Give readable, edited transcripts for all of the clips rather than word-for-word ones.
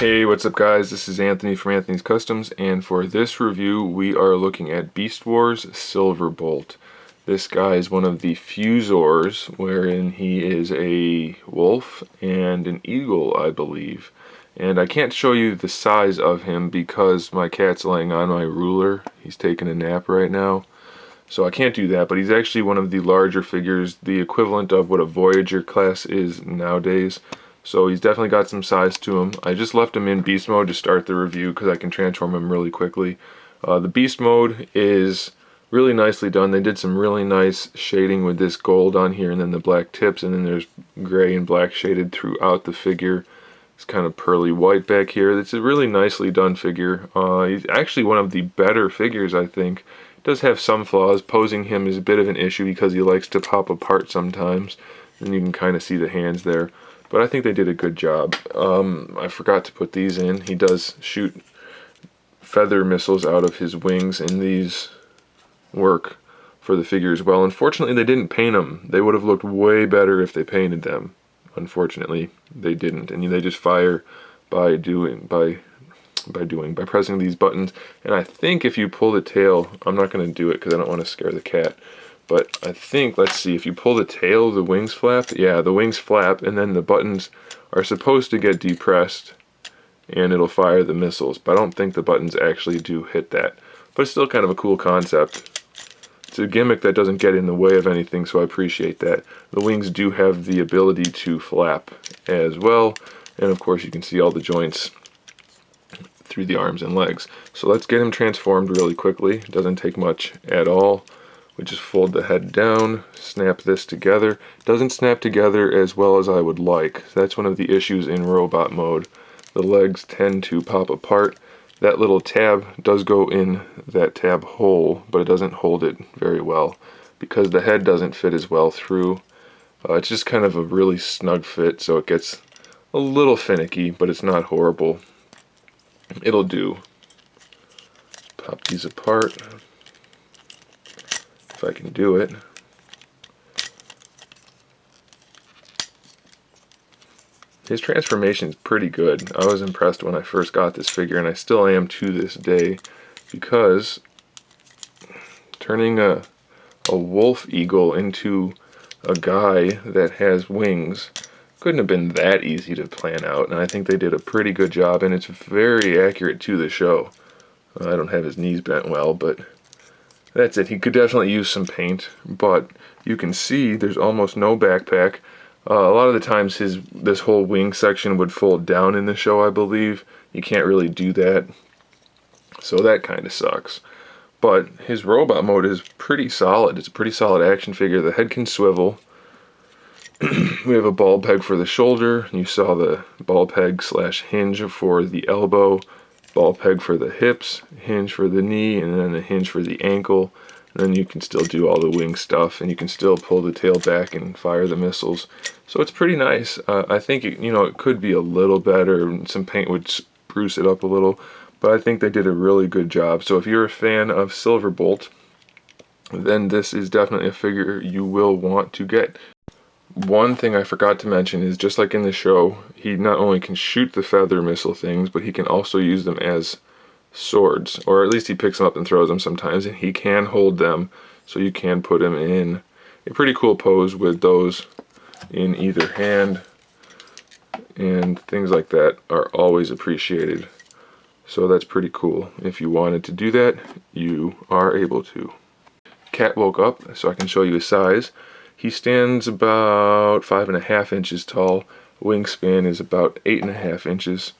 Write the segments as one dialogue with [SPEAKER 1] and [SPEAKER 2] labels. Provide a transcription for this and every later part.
[SPEAKER 1] Hey, what's up guys? This is Anthony from Anthony's Customs, and for this review we are looking at Beast Wars Silverbolt. This guy is one of the Fusors, wherein he is a wolf and an eagle, I believe. And I can't show you the size of him because my cat's laying on my ruler. He's taking a nap right now, so I can't do that, but he's actually one of the larger figures, the equivalent of what a Voyager class is nowadays. So he's definitely got some size to him. I just left him in beast mode to start the review because I can transform him really quickly. The beast mode is really nicely done. They did some really nice shading with this gold on here and then the black tips, and then there's gray and black shaded throughout the figure. It's kind of pearly white back here. It's a really nicely done figure. He's actually one of the better figures, I think. It does have some flaws. Posing him is a bit of an issue because he likes to pop apart sometimes, and you can kind of see the hands there. But I think they did a good job. I forgot to put these in. He does shoot feather missiles out of his wings, and these work for the figure as well. Unfortunately, they didn't paint them. They would have looked way better if they painted them. Unfortunately, they didn't, and they just fire by pressing these buttons. And I think if you pull the tail, I'm not going to do it because I don't want to scare the cat. But I think, let's see, if you pull the tail, the wings flap. Yeah, the wings flap, and then the buttons are supposed to get depressed, and it'll fire the missiles. But I don't think the buttons actually do hit that. But it's still kind of a cool concept. It's a gimmick that doesn't get in the way of anything, so I appreciate that. The wings do have the ability to flap as well. And of course, you can see all the joints through the arms and legs. So let's get him transformed really quickly. It doesn't take much at all. We just fold the head down, snap this together. Doesn't snap together as well as I would like. That's one of the issues in robot mode. The legs tend to pop apart. That little tab does go in that tab hole, but it doesn't hold it very well because the head doesn't fit as well through. It's just kind of a really snug fit, so it gets a little finicky, but it's not horrible. It'll do. Pop these apart. If I can do it. His transformation is pretty good. I was impressed when I first got this figure, and I still am to this day, because turning a wolf eagle into a guy that has wings couldn't have been that easy to plan out, and I think they did a pretty good job, and it's very accurate to the show. I don't have his knees bent well, but that's it. He could definitely use some paint, but you can see there's almost no backpack. A lot of the times this whole wing section would fold down in the show, I believe. You can't really do that, so that kind of sucks. But his robot mode is pretty solid. It's a pretty solid action figure. The head can swivel. We have a ball peg for the shoulder. You saw the ball peg / hinge for the elbow. Ball peg for the hips, hinge for the knee, and then a hinge for the ankle. And then you can still do all the wing stuff, and you can still pull the tail back and fire the missiles. So it's pretty nice. I think it could be a little better. Some paint would spruce it up a little, but I think they did a really good job. So if you're a fan of Silverbolt, then this is definitely a figure you will want to get. One thing I forgot to mention is, just like in the show, he not only can shoot the feather missile things, but he can also use them as swords, or at least he picks them up and throws them sometimes, and he can hold them, so you can put him in a pretty cool pose with those in either hand, and things like that are always appreciated. So that's pretty cool. If you wanted to do that, you are able to. Cat woke up, so I can show you his size. He stands about 5.5 inches tall. Wingspan is about 8.5 inches.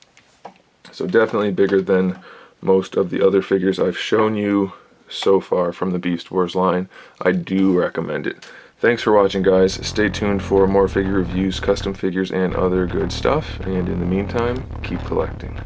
[SPEAKER 1] So definitely bigger than most of the other figures I've shown you so far from the Beast Wars line. I do recommend it. Thanks for watching, guys. Stay tuned for more figure reviews, custom figures, and other good stuff. And in the meantime, keep collecting.